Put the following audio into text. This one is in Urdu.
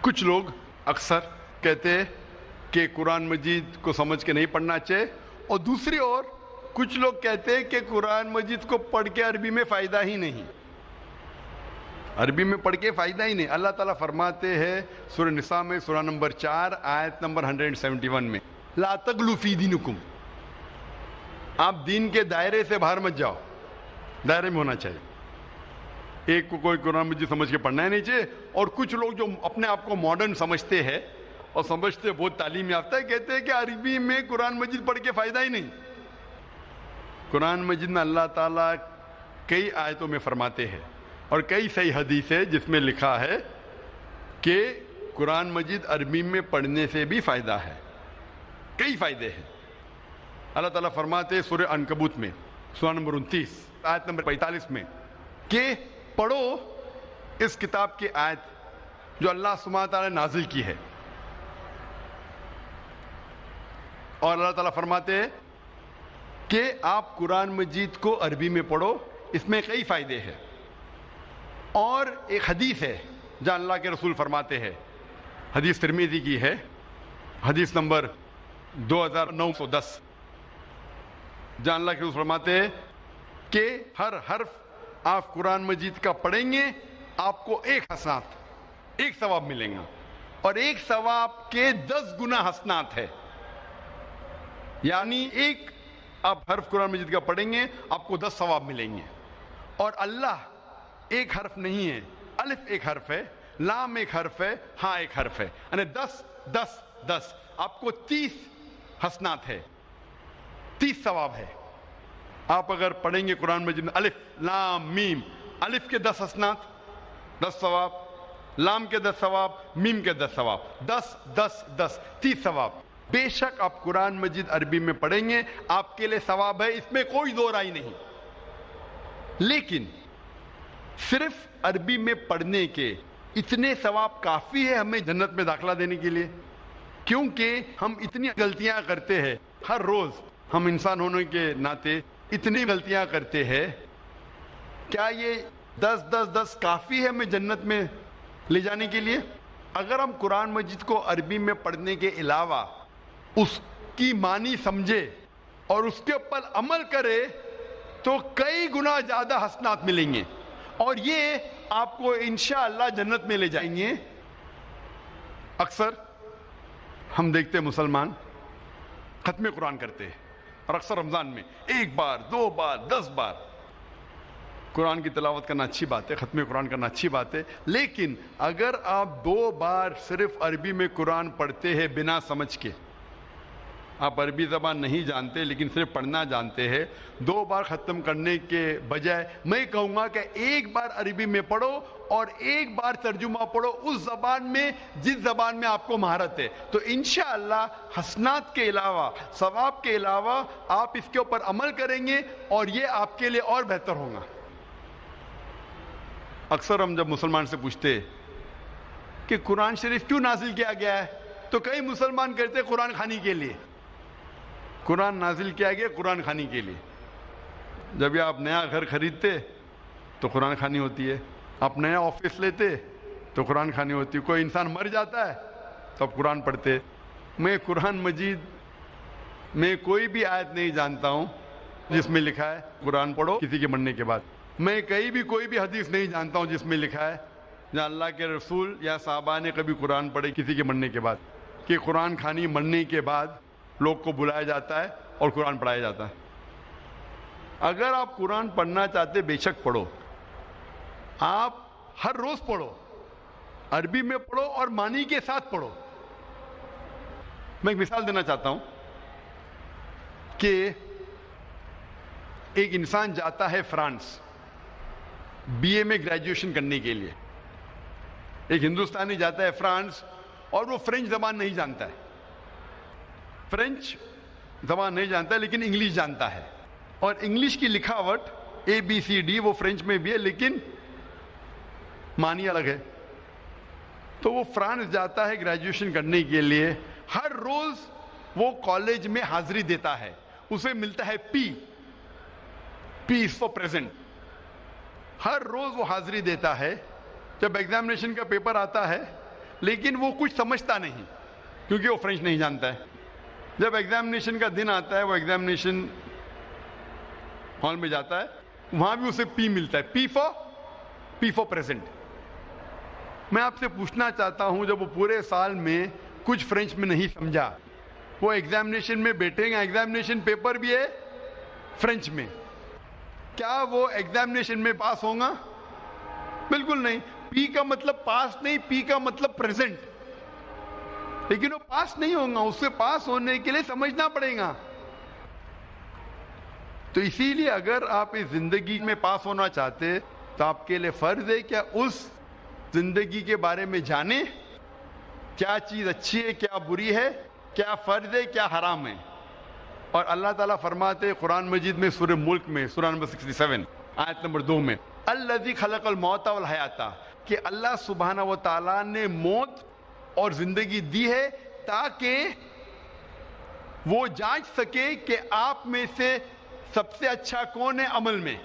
کچھ لوگ اکثر کہتے ہیں کہ قرآن مجید کو سمجھ کے نہیں پڑھنا چاہیے، اور دوسری اور کچھ لوگ کہتے ہیں کہ قرآن مجید کو پڑھ کے عربی میں فائدہ ہی نہیں، عربی میں پڑھ کے فائدہ ہی نہیں۔ اللہ تعالیٰ فرماتے ہیں سورہ نساء میں، سورہ نمبر 4 آیت نمبر 171 میں، لا تغلوا فی دینکم، آپ دین کے دائرے سے باہر مت جاؤ، دائرے میں ہونا چاہیے۔ ایک کو کوئی قرآن مجید سمجھ کے پڑھنا ہی نہیں چاہیے، اور کچھ لوگ جو اپنے آپ کو ماڈرن سمجھتے ہیں اور سمجھتے بہت تعلیم یافتہ ہے، کہتے ہیں کہ عربی میں قرآن مجید پڑھ کے فائدہ ہی نہیں۔ قرآن مجید میں اللہ تعالیٰ کئی آیتوں میں فرماتے ہیں، اور کئی صحیح حدیث ہے جس میں لکھا ہے کہ قرآن مجید عربی میں پڑھنے سے بھی فائدہ ہے، کئی فائدے ہیں۔ اللہ تعالیٰ فرماتے ہیں سورہ عنکبوت میں، سورہ نمبر 29 آیت نمبر 45 میں کہ پڑھو اس کتاب کی آیت جو اللہ سبحانہ تعالیٰ نے نازل کی ہے، اور اللہ تعالیٰ فرماتے ہیں کہ آپ قرآن مجید کو عربی میں پڑھو، اس میں کئی فائدے ہیں۔ اور ایک حدیث ہے جہاں اللہ کے رسول فرماتے ہیں، حدیث ترمذی کی ہے، حدیث نمبر 2910، جہاں اللہ کے رسول فرماتے ہیں کہ ہر حرف آپ قرآن مجید کا پڑھیں گے آپ کو 1 حسنات، 1 ثواب ملیں گا، اور 1 ثواب کے 10 گنا حسنات ہے، یعنی ایک آپ حرف قرآن مجید کا پڑھیں گے آپ کو 10 ثواب ملیں گے۔ اور اللہ ایک حرف نہیں ہے، الف ایک حرف ہے، لام ایک حرف ہے، ہاں ایک حرف ہے، یعنی 10 10 10 آپ کو 30 حسنات ہے، 30 ثواب ہے۔ آپ اگر پڑھیں گے قرآن مجید میں الف لام میم، الف کے 10 حسنات 10 ثواب، لام کے 10 ثواب، میم کے 10 ثواب، 10 10 10 30 ثواب۔ بے شک آپ قرآن مجید عربی میں پڑھیں گے آپ کے لیے ثواب ہے، اس میں کوئی دو رائے نہیں، لیکن صرف عربی میں پڑھنے کے اتنے ثواب کافی ہے ہمیں جنت میں داخلہ دینے کے لیے؟ کیونکہ ہم اتنی غلطیاں کرتے ہیں ہر روز، ہم انسان ہونے کے ناطے اتنی غلطیاں کرتے ہیں، کیا یہ 10 10 10 کافی ہے ہمیں جنت میں لے جانے کے لیے؟ اگر ہم قرآن مجید کو عربی میں پڑھنے کے علاوہ اس کی معنی سمجھے اور اس کے اوپر عمل کرے تو کئی گنا زیادہ حسنات ملیں گے، اور یہ آپ کو انشاءاللہ جنت میں لے جائیں گے۔ اکثر ہم دیکھتے ہیں مسلمان ختم قرآن کرتے ہیں، اور اکثر رمضان میں 1 بار 2 بار 10 بار قرآن کی تلاوت کرنا اچھی بات ہے، ختم قرآن کرنا اچھی بات ہے، لیکن اگر آپ 2 بار صرف عربی میں قرآن پڑھتے ہیں بنا سمجھ کے، آپ عربی زبان نہیں جانتے لیکن صرف پڑھنا جانتے ہیں، 2 بار ختم کرنے کے بجائے میں کہوں گا کہ 1 بار عربی میں پڑھو اور 1 بار ترجمہ پڑھو اس زبان میں جس زبان میں آپ کو مہارت ہے، تو انشاءاللہ حسنات کے علاوہ، ثواب کے علاوہ آپ اس کے اوپر عمل کریں گے اور یہ آپ کے لیے اور بہتر ہوگا۔ اکثر ہم جب مسلمان سے پوچھتے کہ قرآن شریف کیوں نازل کیا گیا ہے، تو کئی مسلمان کہتے قرآن خوانی کے لیے۔ قرآن نازل کیا گیا قرآن خوانی کے لیے۔ جب یہ آپ نیا گھر خریدتے تو قرآن خوانی ہوتی ہے، آپ نیا آفس لیتے تو قرآن خوانی ہوتی ہے، کوئی انسان مر جاتا ہے تو آپ قرآن پڑھتے۔ میں قرآن مجید میں کوئی بھی آیت نہیں جانتا ہوں جس میں لکھا ہے قرآن پڑھو کسی کے مرنے کے بعد۔ میں کہیں بھی کوئی بھی حدیث نہیں جانتا ہوں جس میں لکھا ہے جہاں اللہ کے رسول یا صحابہ نے کبھی قرآن پڑھے کسی کے مرنے کے بعد، کہ قرآن خوانی مرنے کے بعد لوگ کو بلایا جاتا ہے اور قرآن پڑھایا جاتا ہے۔ اگر آپ قرآن پڑھنا چاہتے بے شک پڑھو، آپ ہر روز پڑھو، عربی میں پڑھو اور معنی کے ساتھ پڑھو۔ میں ایک مثال دینا چاہتا ہوں کہ ایک انسان جاتا ہے فرانس بی اے میں گریجویشن کرنے کے لیے، ایک ہندوستانی جاتا ہے فرانس اور وہ فرینچ زبان نہیں جانتا ہے، فرینچ زبان نہیں جانتا ہے لیکن انگلش جانتا ہے، اور انگلش کی لکھاوٹ ABCD وہ فرینچ میں بھی ہے لیکن معنی الگ ہے۔ تو وہ فرانس جاتا ہے گریجویشن کرنے کے لیے، ہر روز وہ کالج میں حاضری دیتا ہے، اسے ملتا ہے پی از فار پریزنٹ، ہر روز وہ حاضری دیتا ہے۔ جب ایگزامینیشن کا پیپر آتا ہے لیکن وہ کچھ سمجھتا نہیں کیونکہ وہ فرینچ نہیں جانتا ہے. جب ایگزامینیشن کا دن آتا ہے وہ ایگزامینیشن ہال میں جاتا ہے, وہاں بھی اسے پی ملتا ہے, پی فور پریزنٹ. میں آپ سے پوچھنا چاہتا ہوں, جب وہ پورے سال میں کچھ فرینچ میں نہیں سمجھا, وہ ایگزامینیشن میں بیٹھے گا, ایگزامینیشن پیپر بھی ہے فرینچ میں, کیا وہ ایگزامینیشن میں پاس ہوں گا؟ بالکل نہیں. پی کا مطلب پاس نہیں, پی کا مطلب پریزنٹ. لیکن وہ پاس نہیں ہوگا, اس سے پاس ہونے کے لیے سمجھنا پڑے گا. تو اسی لیے اگر آپ اس زندگی میں پاس ہونا چاہتے تو آپ کے لیے فرض ہے کیا اس زندگی کے بارے میں جانیں, کیا چیز اچھی ہے, کیا بری ہے, کیا فرض ہے, کیا حرام ہے. اور اللہ تعالیٰ فرماتے قرآن مجید میں سورہ ملک میں سورہ نمبر 67 آیت نمبر 2 میں, الذی خلق الموت والحیات, کہ اللہ سبحانہ و تعالیٰ نے موت اور زندگی دی ہے تاکہ وہ جانچ سکے کہ آپ میں سے سب سے اچھا کون ہے عمل میں.